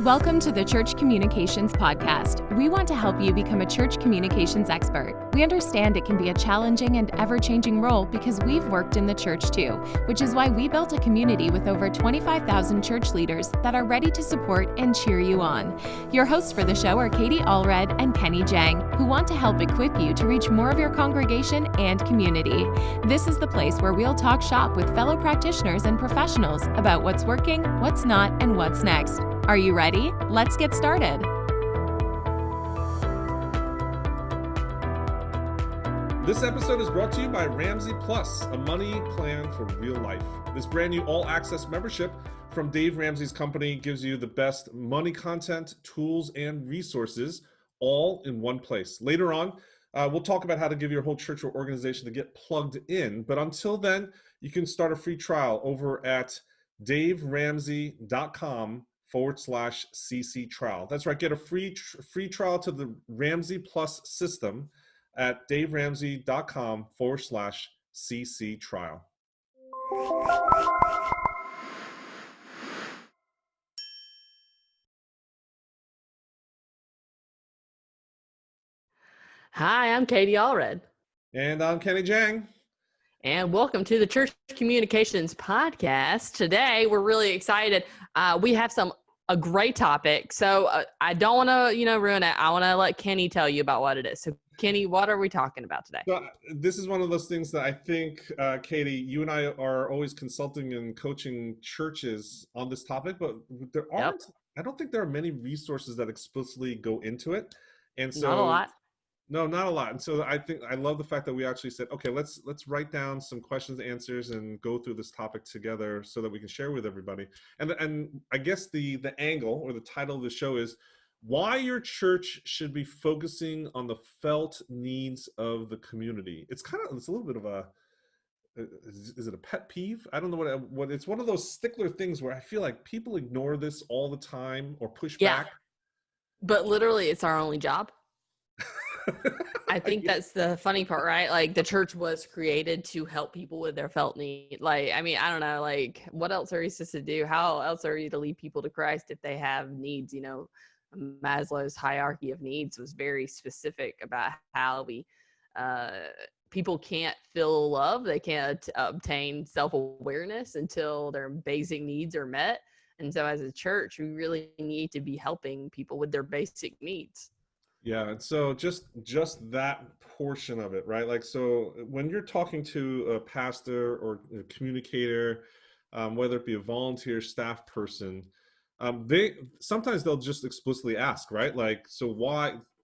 Welcome to the Church Communications Podcast. We want to help you become a church communications expert. We understand it can be a challenging and ever-changing role because we've worked in the church too, which is why we built a community with over 25,000 church leaders that are ready to support and cheer you on. Your hosts for the show are Allred and Jahng, who want to help equip you to reach more of your congregation and community. This is the place where we'll talk shop with fellow practitioners and professionals about what's working, what's not, and what's next. Are you ready? Let's get started. This episode is brought to you by Ramsey Plus, a money plan for real life. This brand new all-access membership from Dave Ramsey's company gives you the best money content, tools, and resources all in one place. Later on, we'll talk about how to give your whole church or organization to get plugged in. But until then, you can start a free trial over at daveramsey.com/CC trial. That's right. Get a free trial to the Ramsey Plus system at daveramsey.com/CC trial. Hi, I'm Allred. And I'm Jahng. And welcome to the Church Communications Podcast. Today, we're really excited. We have a great topic. So I don't want to, ruin it. I want to let Kenny tell you about what it is. So Kenny, what are we talking about today? So, this is one of those things that I think, Katie, you and I are always consulting and coaching churches on this topic, but there aren't, I don't think there are many resources that explicitly go into it. And so not a lot. No, not a lot. And so I think I love the fact that we actually said, okay, let's write down some questions, answers, and go through this topic together so that we can share with everybody. And I guess the angle or the title of the show is why your church should be focusing on the felt needs of the community. It's a little bit of a, is it a pet peeve? I don't know what it's one of those stickler things where I feel like people ignore this all the time or push back. But literally it's our only job. I think that's the funny part, right? Like the church was created to help people with their felt need. Like, I mean, I don't know, like what else are you supposed to do? How else are you to lead people to Christ if they have needs? Maslow's hierarchy of needs was very specific about how people can't feel love. They can't obtain self-awareness until their basic needs are met. And so as a church, we really need to be helping people with their basic needs. Yeah, and so just that portion of it, right? Like, so when you're talking to a pastor or a communicator, whether it be a volunteer staff person, sometimes they'll just explicitly ask, right? Like, so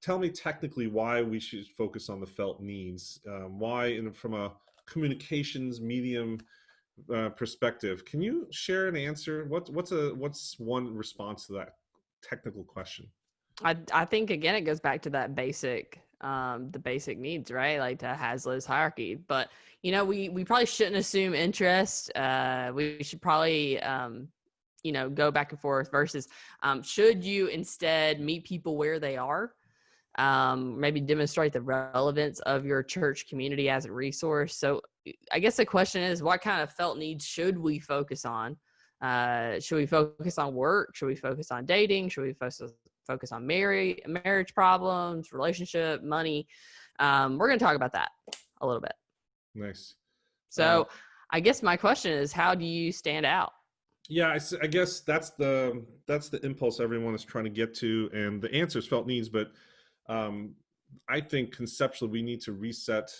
tell me technically why we should focus on the felt needs, from a communications medium perspective. Can you share an answer? What's one response to that technical question? I think again it goes back to that the basic needs, right? Like to Maslow's hierarchy. But we probably shouldn't assume interest. We should probably go back and forth versus should you instead meet people where they are? Maybe demonstrate the relevance of your church community as a resource. So I guess the question is, what kind of felt needs should we focus on? Should we focus on work? Should we focus on dating? Should we focus on marriage problems, relationship, money? We're going to talk about that a little bit. Nice. So I guess my question is, how do you stand out? Yeah, I guess that's the impulse everyone is trying to get to, and the answer is felt needs. But I think conceptually we need to reset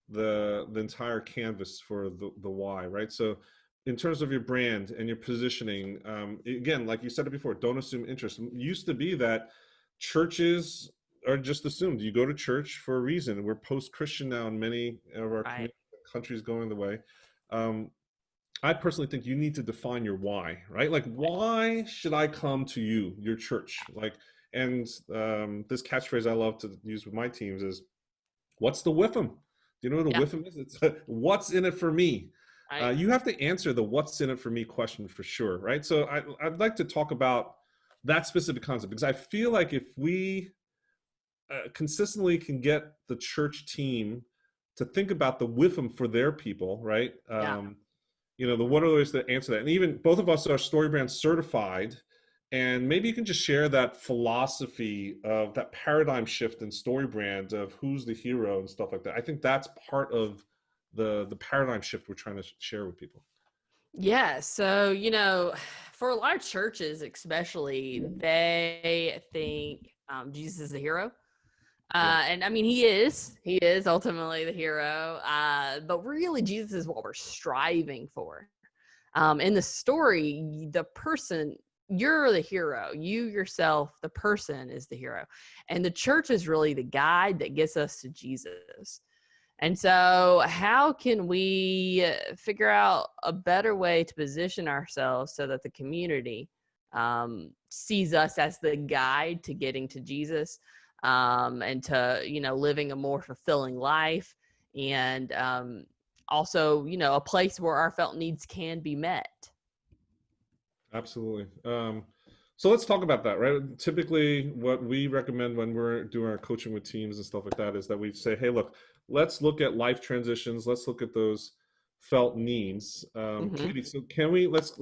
the entire canvas for the why, right? So in terms of your brand and your positioning, again, like you said it before, don't assume interest. It used to be that churches are just assumed. You go to church for a reason. We're post-Christian now in many of our countries going the way. I personally think you need to define your why, right? Like, why should I come to you, your church? And this catchphrase I love to use with my teams is, what's the whiffum? Do you know what a whiffum is? It's what's in it for me? You have to answer the what's in it for me question for sure, right? So I'd like to talk about that specific concept because I feel like if we consistently can get the church team to think about the whiffum for their people, right? The what are ways to answer that? And even both of us are StoryBrand certified, And maybe you can just share that philosophy of that paradigm shift in story brand of who's the hero and stuff like that. I think that's part of the paradigm shift we're trying to share with people. Yeah. So, for a lot of churches, especially, they think Jesus is the hero. Yeah. And I mean, he is ultimately the hero. But really, Jesus is what we're striving for. In the story, the person, you're the hero. You yourself, the person, is the hero. And the church is really the guide that gets us to Jesus. And so, how can we figure out a better way to position ourselves so that the community sees us as the guide to getting to Jesus, and to, living a more fulfilling life, and also, a place where our felt needs can be met? Absolutely. So let's talk about that, right? Typically, what we recommend when we're doing our coaching with teams and stuff like that is that we say, hey, look, let's look at life transitions. Let's look at those felt needs. Hmm. Katie, so can we, let's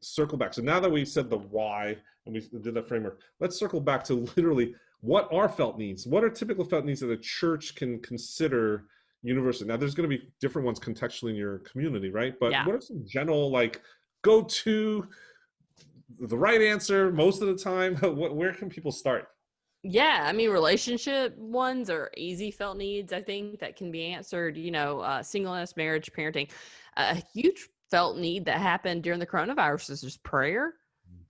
circle back. So now that we've said the why and we did that framework, let's circle back to literally what are felt needs? What are typical felt needs that a church can consider universal? Now, there's going to be different ones contextually in your community, right? But Yeah. what are some general, like, go to the right answer most of the time? Where can people start? Yeah, I mean, relationship ones are easy felt needs, I think, that can be answered, singleness, marriage, parenting. A huge felt need that happened during the coronavirus is just prayer.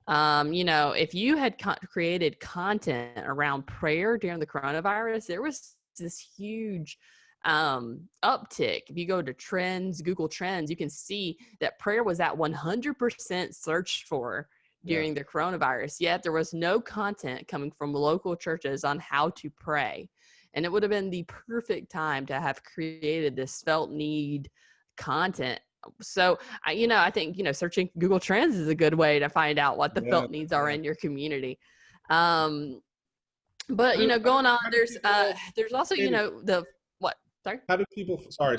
If you had created content around prayer during the coronavirus, there was this huge uptick. If you go to trends, Google Trends, you can see that prayer was at 100% searched for Yeah. during the coronavirus, yet there was no content coming from local churches on how to pray. And it would have been the perfect time to have created this felt need content. So, I think, searching Google Trends is a good way to find out what the Yeah. felt needs are Yeah. in your community. Um, but, How do, going on, how do people, there's also, Katie, the what? Sorry. how do people, sorry,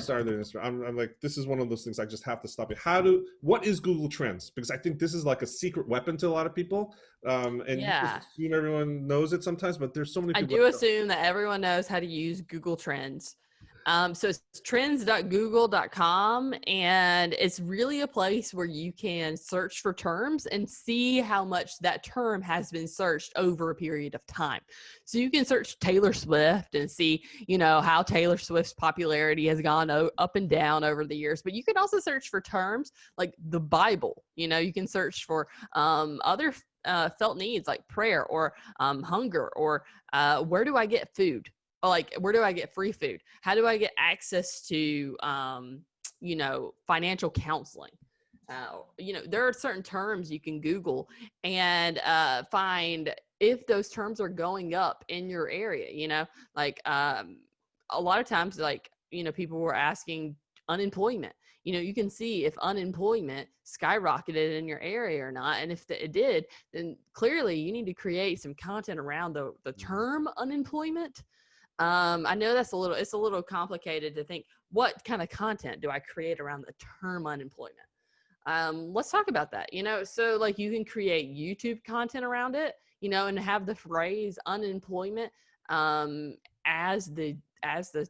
I'm like, this is one of those things I just have to stop you. What is Google Trends? Because I think this is like a secret weapon to a lot of people. And you just Yeah. assume everyone knows it sometimes, but there's so many I people do that don't. assume that everyone knows how to use Google Trends. So it's trends.google.com, and it's really a place where you can search for terms and see how much that term has been searched over a period of time. So you can search Taylor Swift and see, how Taylor Swift's popularity has gone up and down over the years. But you can also search for terms like the Bible. You can search for other felt needs like prayer or hunger, or where do I get food? Or like, where do I get free food? How do I get access to, financial counseling? There are certain terms you can Google and find if those terms are going up in your area. Like a lot of times, like, people were asking unemployment. You can see if unemployment skyrocketed in your area or not. And if it did, then clearly you need to create some content around the term unemployment. I know it's a little complicated to think, what kind of content do I create around the term unemployment? Let's talk about that. So like, you can create YouTube content around it, and have the phrase unemployment as the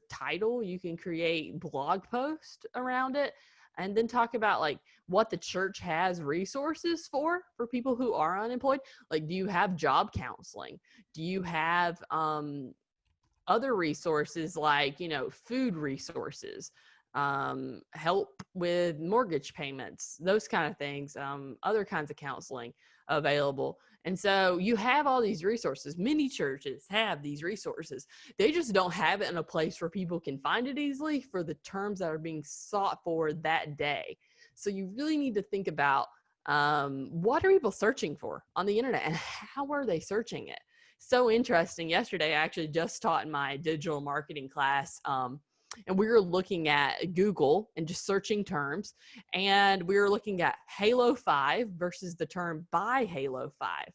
title. You can create blog posts around it, and then talk about like what the church has resources for people who are unemployed. Like, do you have job counseling? Do you have other resources like, food resources, help with mortgage payments, those kind of things, other kinds of counseling available. And so you have all these resources. Many churches have these resources. They just don't have it in a place where people can find it easily for the terms that are being sought for that day. So you really need to think about what are people searching for on the internet, and how are they searching it? So interesting. Yesterday, I actually just taught in my digital marketing class, and we were looking at Google and just searching terms, and we were looking at Halo 5 versus the term buy Halo 5.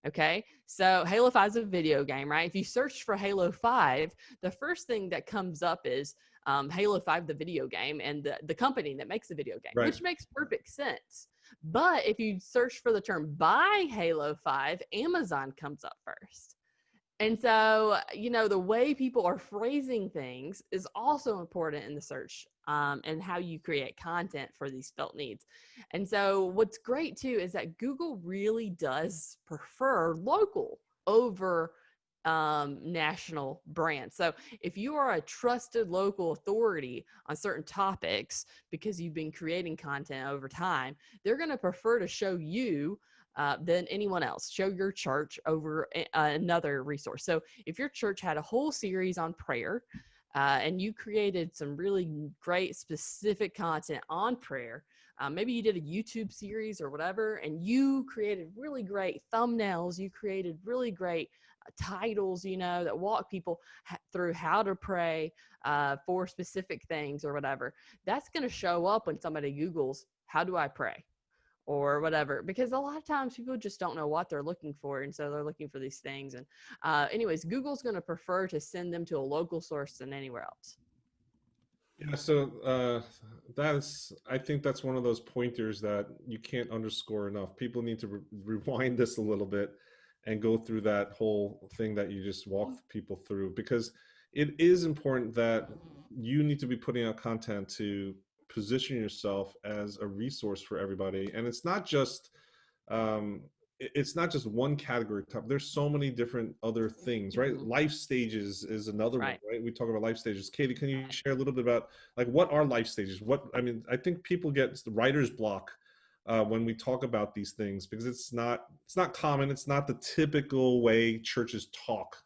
Okay, so Halo 5 is a video game, right? If you search for Halo 5, the first thing that comes up is Halo 5, the video game, and the company that makes the video game, Right. which makes perfect sense. But if you search for the term buy Halo 5, Amazon comes up first. And so, the way people are phrasing things is also important in the search, and how you create content for these felt needs. And so what's great too is that Google really does prefer local over national brands. So if you are a trusted local authority on certain topics because you've been creating content over time, they're going to prefer to show you than anyone else. Show your church over another resource. So if your church had a whole series on prayer, and you created some really great specific content on prayer, maybe you did a YouTube series or whatever, and you created really great thumbnails, you created really great titles, that walk people through how to pray for specific things or whatever. That's going to show up when somebody Googles, how do I pray? Or whatever, because a lot of times people just don't know what they're looking for, and so they're looking for these things. And anyways, Google's going to prefer to send them to a local source than anywhere else. Yeah, so I think that's one of those pointers that you can't underscore enough. People need to rewind this a little bit and go through that whole thing that you just walked people through, because it is important that you need to be putting out content to position yourself as a resource for everybody. And it's not just one category. There's so many different other things, right? Life stages is another one, right? We talk about life stages. Katie, can you share a little bit about what are life stages? I think people get the writer's block when we talk about these things, because it's not common. It's not the typical way churches talk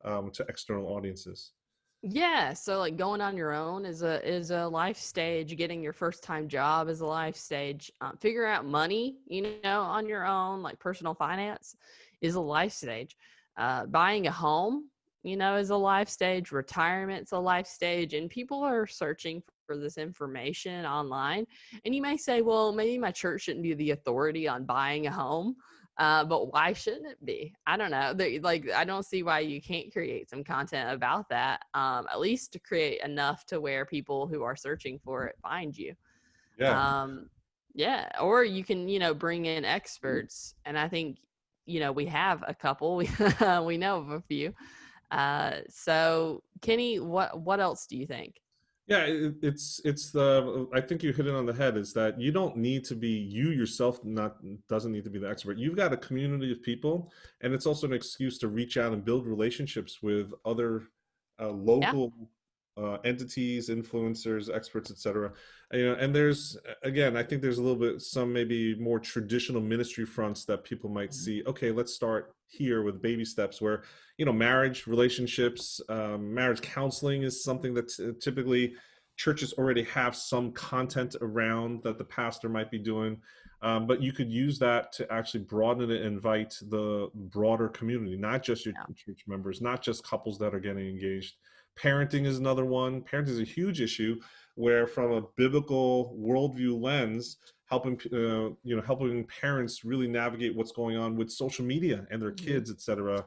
to external audiences. Yeah, so like going on your own is a life stage. Getting your first time job is a life stage. Figure out money, on your own, like personal finance, is a life stage. Buying a home, is a life stage. Retirement's a life stage, and people are searching for this information online. And you may say, well, maybe my church shouldn't be the authority on buying a home. But why shouldn't it be? I don't know. I don't see why you can't create some content about that, at least to create enough to where people who are searching for it find you. Yeah. Yeah. Or you can, bring in experts. And I think, we have a couple, we know of a few. So Kenny, what else do you think? Yeah, I think you hit it on the head, is that you don't need to be, you yourself doesn't need to be the expert. You've got a community of people, and it's also an excuse to reach out and build relationships with other local entities, influencers, experts, etc. And there's, again, I think there's a little bit, some maybe more traditional ministry fronts that people might see, okay, let's start here with baby steps, where marriage, relationships, marriage counseling is something that typically churches already have some content around that the pastor might be doing, but you could use that to actually broaden it and invite the broader community, not just your church members, not just couples that are getting engaged. Parenting is another one. Parenting is a huge issue, where from a biblical worldview lens, helping parents really navigate what's going on with social media and their kids, etc.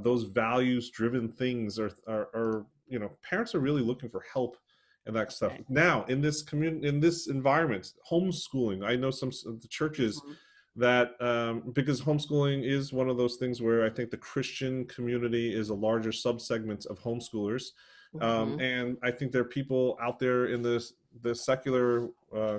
Those values-driven things are parents are really looking for help and that stuff. Now, in this community, in this environment, homeschooling, I know some of the churches that because homeschooling is one of those things where I think the Christian community is a larger subsegment of homeschoolers. And I think there are people out there in the secular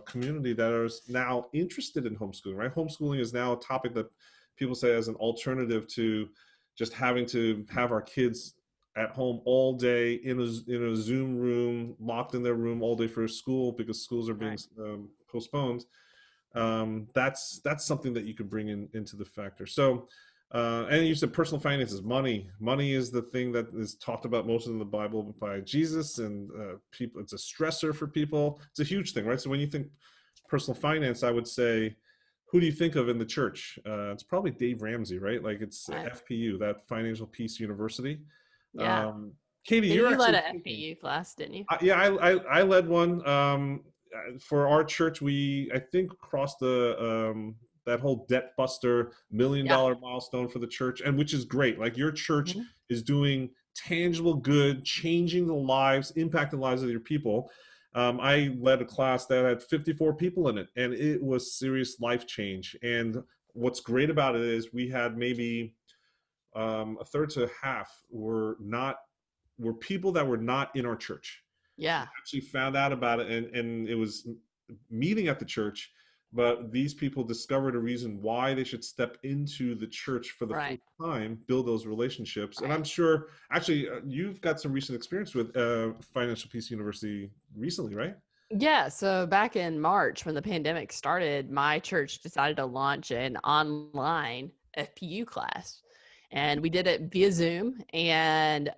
community that are now interested in homeschooling, right? Homeschooling is now a topic that people say as an alternative to just having to have our kids at home all day in a Zoom room, locked in their room all day for school because schools are being postponed. That's something that you could bring into the factor. So, and you said personal finances, money is the thing that is talked about most in the Bible by Jesus, and people, it's a stressor for people. It's a huge thing, right? So when you think personal finance, I would say, who do you think of in the church? It's probably Dave Ramsey, right? Like it's FPU, that Financial Peace University. Yeah. Katie, you led actually an FPU class, didn't you? I led one. For our church, we, I think, crossed the that whole debt buster $1 million milestone for the church, and which is great. Like your church is doing tangible good, changing the lives, impacting the lives of your people. I led a class that had 54 people in it, and it was serious life change. And what's great about it is we had maybe a third to half were people that were not in our church. Yeah. Actually found out about it, and it was meeting at the church, but these people discovered a reason why they should step into the church for the Right. first time, build those relationships. And Right. I'm sure actually you've got some recent experience with Financial Peace University recently, right? Yeah, so back in March when the pandemic started, my church decided to launch an online FPU class. And we did it via Zoom, and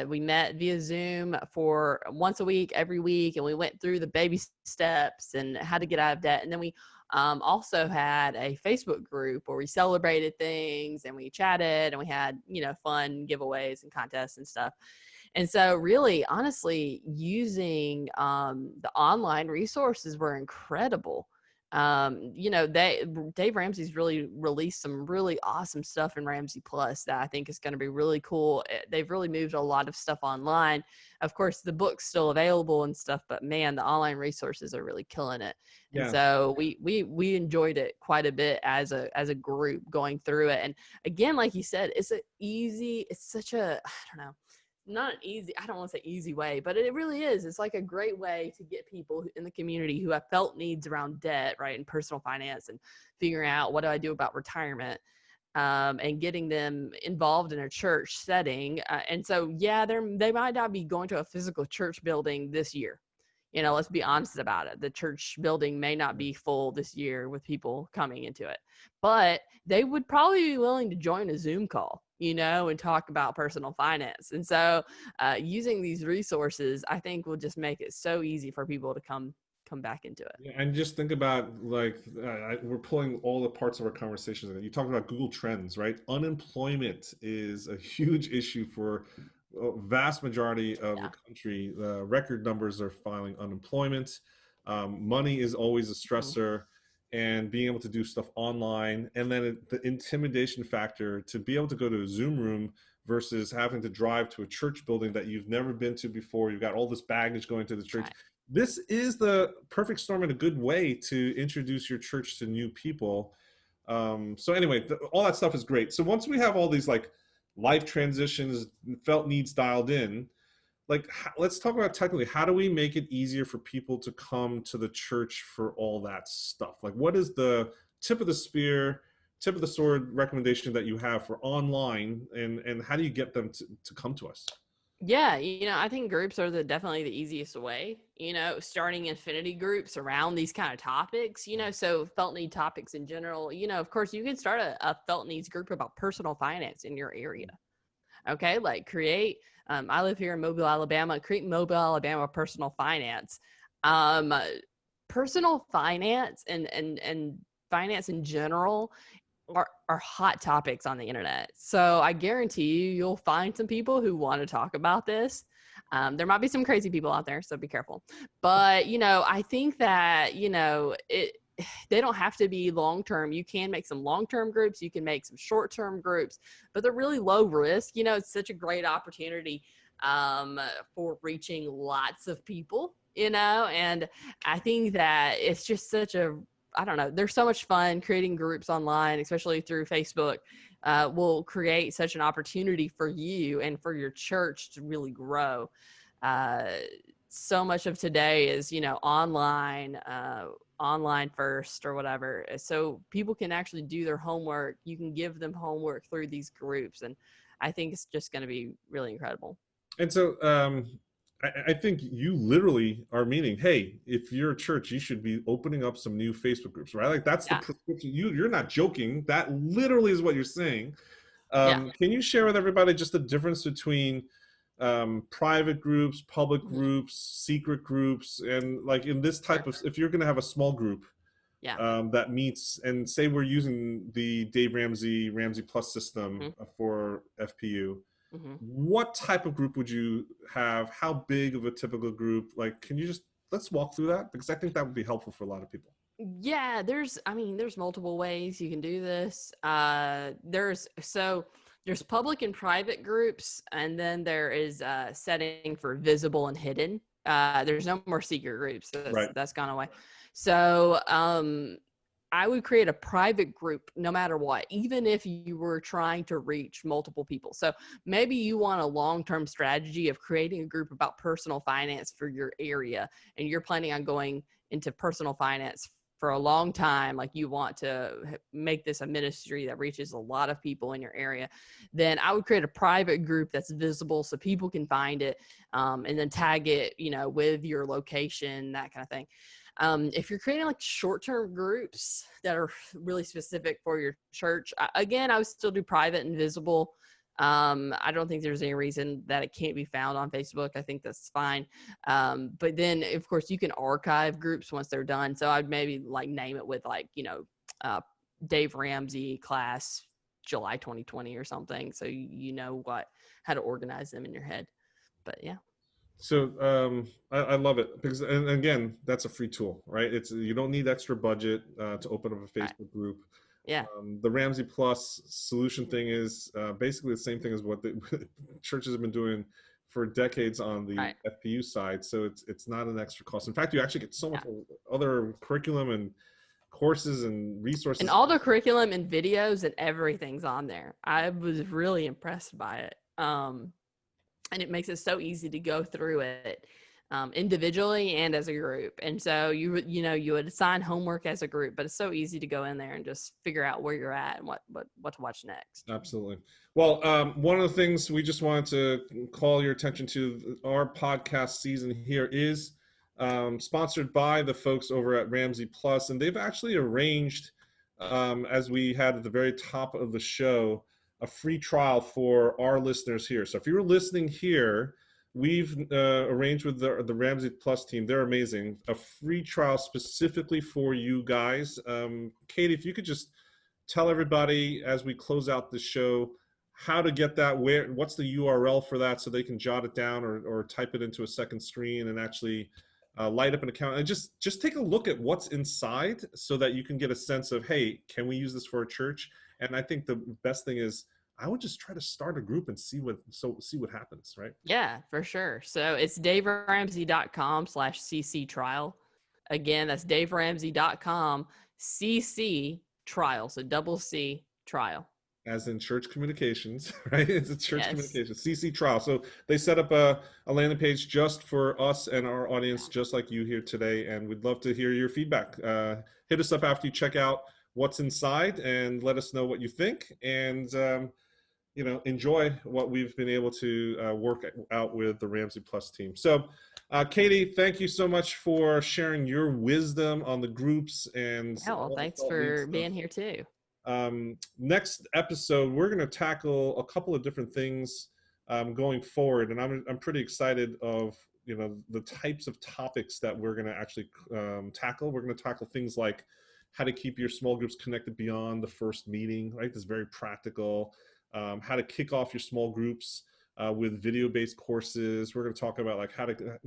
we met via Zoom for once a week, every week, and we went through the baby steps and how to get out of debt. And then we also had a Facebook group where we celebrated things and we chatted and we had, fun giveaways and contests and stuff. And so really, honestly, using the online resources were incredible. Dave Ramsey's really released some really awesome stuff in Ramsey Plus that I think is going to be really cool. They've really moved a lot of stuff online. Of course, the book's still available and stuff, but man, the online resources are really killing it. And Yeah. so we enjoyed it quite a bit as a group going through it. And again, like you said, it's such a, I don't know, not easy, I don't want to say easy way, but it really is. It's like a great way to get people in the community who have felt needs around debt, right, and personal finance, and figuring out what do I do about retirement, and getting them involved in a church setting. And so, yeah, they might not be going to a physical church building this year. Let's be honest about it. The church building may not be full this year with people coming into it, but they would probably be willing to join a Zoom call, and talk about personal finance. And so using these resources, I think will just make it so easy for people to come back into it. Yeah, and just think about we're pulling all the parts of our conversations. You talked about Google Trends, right? Unemployment is a huge issue for a vast majority of the country. Record numbers are filing unemployment. Money is always a stressor, and being able to do stuff online, and then the intimidation factor to be able to go to a Zoom room versus having to drive to a church building that you've never been to before. You've got all this baggage going to the church. Right. This is the perfect storm in a good way to introduce your church to new people. So anyway, all that stuff is great. So once we have all these like life transitions, felt needs dialed in, let's talk about technically, how do we make it easier for people to come to the church for all that stuff? Like, what is the tip of the spear, tip of the sword recommendation that you have for online, and how do you get them to come to us? Yeah, I think groups are definitely the easiest way, starting infinity groups around these kind of topics, so felt need topics in general. Of course, you can start a felt needs group about personal finance in your area. Okay, like create, I live here in Mobile, Alabama, create Mobile, Alabama personal finance. Personal finance and finance in general are hot topics on the internet. So I guarantee you'll find some people who want to talk about this. There might be some crazy people out there, so be careful. But, I think that, they don't have to be long-term. You can make some long-term groups. You can make some short-term groups, but they're really low risk. It's such a great opportunity for reaching lots of people, and I think that it's just I don't know, there's so much fun creating groups online, especially through Facebook. Will create such an opportunity for you and for your church to really grow. So much of today is, online first or whatever. So people can actually do their homework. You can give them homework through these groups. And I think it's just going to be really incredible. And so I think you literally are meaning, hey, if you're a church, you should be opening up some new Facebook groups, right? Like that's the prescription. You're not joking. That literally is what you're saying. Can you share with everybody just the difference between private groups, public groups, secret groups, and like in this type of, if you're going to have a small group that meets, and say we're using the Dave Ramsey Plus system for FPU, what type of group would you have? How big of a typical group? Like, can you let's walk through that? Because I think that would be helpful for a lot of people. Yeah, there's multiple ways you can do this. There's public and private groups, and then there is a setting for visible and hidden There's no more secret groups. Right. That's gone away. So I would create a private group no matter what, even if you were trying to reach multiple people. So maybe you want a long-term strategy of creating a group about personal finance for your area, and you're planning on going into personal finance for a long time, like you want to make this a ministry that reaches a lot of people in your area, then I would create a private group that's visible so people can find it, and then tag it, with your location, that kind of thing. If you're creating like short-term groups that are really specific for your church, again, I would still do private and visible. I don't think there's any reason that it can't be found on Facebook. I think that's fine. But then of course you can archive groups once they're done. So I'd maybe like name it with like, Dave Ramsey class, July 2020 or something. So you know how to organize them in your head. But yeah. So I love it because, and again, that's a free tool, right? You don't need extra budget to open up a Facebook group. Yeah. The Ramsey Plus solution thing is basically the same thing as what the churches have been doing for decades on the FPU side. So it's not an extra cost. In fact, you actually get so much other curriculum and courses and resources. And all the curriculum and videos and everything's on there. I was really impressed by it. And it makes it so easy to go through it individually and as a group. And so you would assign homework as a group, but it's so easy to go in there and just figure out where you're at and what to watch next. Absolutely. Well, one of the things we just wanted to call your attention to, our podcast season here is sponsored by the folks over at Ramsey Plus, and they've actually arranged, as we had at the very top of the show, a free trial for our listeners here. So if you're listening here, we've arranged with the Ramsey Plus team. They're amazing. A free trial specifically for you guys. Katie, if you could just tell everybody as we close out the show how to get that, what's the URL for that so they can jot it down or type it into a second screen and actually light up an account, and just take a look at what's inside so that you can get a sense of, hey, can we use this for a church? And I think the best thing is I would just try to start a group and see what happens, right? Yeah, for sure. So it's daveramsey.com/cc trial. Again, that's daveramsey.com/cc trial. So double C trial. As in church communications, right? It's a church communications, CC trial. So they set up a landing page just for us and our audience, just like you here today. And we'd love to hear your feedback. Hit us up after you check out what's inside and let us know what you think, and enjoy what we've been able to work out with the Ramsey Plus team. So Katie, thank you so much for sharing your wisdom on the groups, and thanks for being here too. Next episode we're going to tackle a couple of different things going forward, and I'm pretty excited of the types of topics that we're going to actually tackle. We're going to tackle things like how to keep your small groups connected beyond the first meeting, right? That's very practical. How to kick off your small groups with video-based courses. We're going to talk about like how to,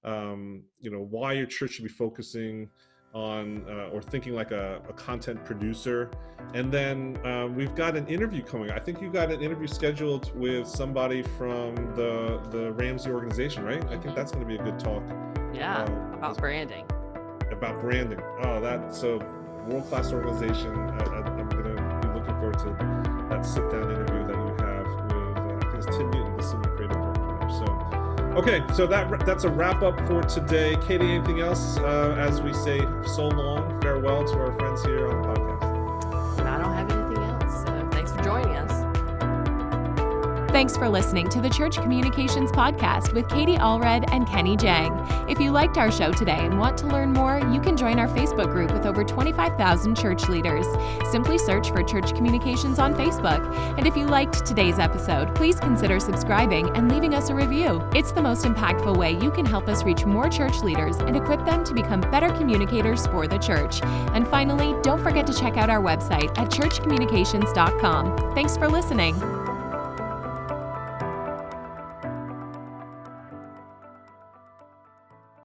why your church should be focusing on or thinking like a content producer. And then we've got an interview coming. I think you got an interview scheduled with somebody from the Ramsey organization, right? I think that's going to be a good talk. Yeah, about branding. About branding. Oh, so world-class organization. I'm going to be looking forward to that sit-down interview that you have with, I think it's Tim Newton, the senior creative director there. So, okay, so that's a wrap-up for today. Katie, anything else as we say so long, farewell to our friends here on the podcast? I don't have anything else, so thanks for joining us. Thanks for listening to the Church Communications Podcast with Katie Allred and Kenny Jahng. If you liked our show today and want to learn more, you can join our Facebook group with over 25,000 church leaders. Simply search for Church Communications on Facebook. And if you liked today's episode, please consider subscribing and leaving us a review. It's the most impactful way you can help us reach more church leaders and equip them to become better communicators for the church. And finally, don't forget to check out our website at churchcommunications.com. Thanks for listening.